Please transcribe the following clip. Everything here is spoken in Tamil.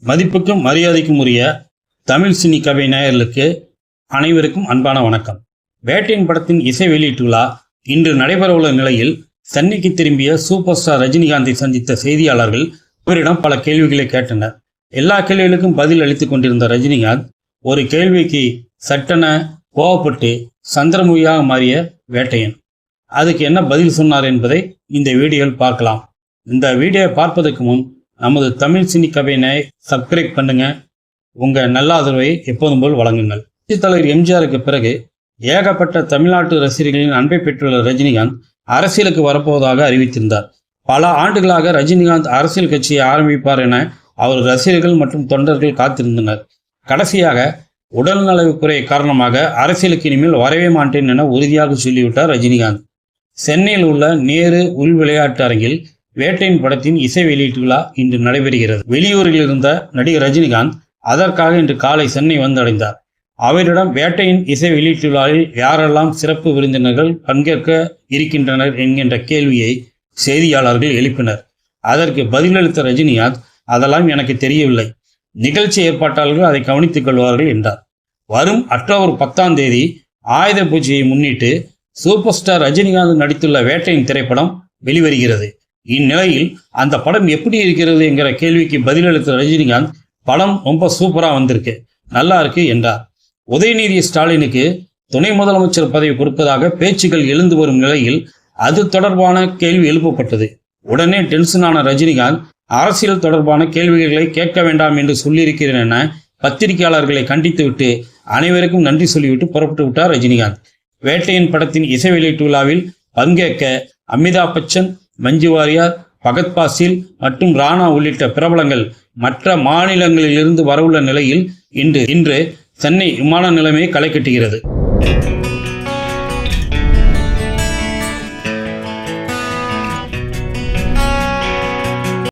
மதிப்புக்கும் மரியாதைக்கும் உரிய தமிழ் சினி கவை நேயர்களுக்கு அனைவருக்கும் அன்பான வணக்கம். வேட்டையின் படத்தின் இசை வெளியீட்டு விழா இன்று நடைபெறவுள்ள நிலையில் சென்னைக்கு திரும்பிய சூப்பர் ஸ்டார் ரஜினிகாந்தை சந்தித்த செய்தியாளர்கள் இவரிடம் பல கேள்விகளை கேட்டனர். எல்லா கேள்விகளுக்கும் பதில் அளித்துக் கொண்டிருந்த ரஜினிகாந்த் ஒரு கேள்விக்கு சட்டென கோவப்பட்டு சந்திரமுகியாக மாறிய வேட்டையன் அதுக்கு என்ன பதில் சொன்னார் என்பதை இந்த வீடியோவில் பார்க்கலாம். இந்த வீடியோவை பார்ப்பதற்கு முன் நமது தமிழ் சினி கவினை சப்ஸ்கிரைப் பண்ணுங்க. உங்க நல்ல ஆதரவை எப்போதும் போல் வழங்குங்கள். தலைவர் எம்ஜிஆருக்கு பிறகு ஏகப்பட்ட தமிழ்நாட்டு ரசிகர்களின் அன்பை பெற்றுள்ள ரஜினிகாந்த் அரசியலுக்கு வரப்போவதாக அறிவித்திருந்தார். பல ஆண்டுகளாக ரஜினிகாந்த் அரசியல் கட்சியை ஆரம்பிப்பார் என அவர் ரசிகர்கள் மற்றும் தொண்டர்கள் காத்திருந்தனர். கடைசியாக உடல்நலவு குறை காரணமாக அரசியலுக்கு இனிமேல் வரவே மாட்டேன் என உறுதியாக சொல்லிவிட்டார் ரஜினிகாந்த். சென்னையில் உள்ள நேரு உள் விளையாட்டு அரங்கில் வேட்டையின் படத்தின் இசை வெளியீட்டு விழா இன்று நடைபெறுகிறது. வெளியூரில் இருந்த நடிகர் ரஜினிகாந்த் அதற்காக இன்று காலை சென்னை வந்தடைந்தார். அவரிடம் வேட்டையின் இசை வெளியீட்டு விழாவில் யாரெல்லாம் சிறப்பு விருந்தினர்கள் பங்கேற்க இருக்கின்றனர் என்கின்ற கேள்வியை செய்தியாளர்கள் எழுப்பினர். அதற்கு பதிலளித்த ரஜினிகாந்த், அதெல்லாம் எனக்கு தெரியவில்லை, நிகழ்ச்சி ஏற்பாட்டாளர்கள் அதை கவனித்துக் கொள்வார்கள் என்றார். வரும் அக்டோபர் 10 ஆயுத பூஜையை முன்னிட்டு சூப்பர் ஸ்டார் ரஜினிகாந்த் நடித்துள்ள வேட்டையின் திரைப்படம் வெளிவருகிறது. இந்நிலையில் அந்த படம் எப்படி இருக்கிறது என்கிற கேள்விக்கு பதிலளித்த ரஜினிகாந்த், படம் ரொம்ப சூப்பரா வந்திருக்கு, நல்லா இருக்கு என்றார். உதயநிதி ஸ்டாலினுக்கு துணை முதலமைச்சர் பதவி கொடுப்பதாக பேச்சுக்கள் எழுந்து வரும் நிலையில் அது தொடர்பான கேள்வி எழுப்பப்பட்டது. உடனே டென்ஷனான ரஜினிகாந்த், அரசியல் தொடர்பான கேள்விகளை கேட்க வேண்டாம் என்று சொல்லியிருக்கிறேன் என பத்திரிகையாளர்களை கண்டித்துவிட்டு அனைவருக்கும் நன்றி சொல்லிவிட்டு புறப்பட்டு விட்டார் ரஜினிகாந்த். வேட்டையின் படத்தின் இசை வெளியீட்டு விழாவில் பங்கேற்க அமிதாப் பச்சன், மஞ்சு வாரியார், பகத் பாசில் மற்றும் ராணா உள்ளிட்ட பிரபலங்கள் மற்ற மாநிலங்களிலிருந்து வரவுள்ள நிலையில் இன்று சென்னை விமான நிலையமே களை கட்டுகிறது.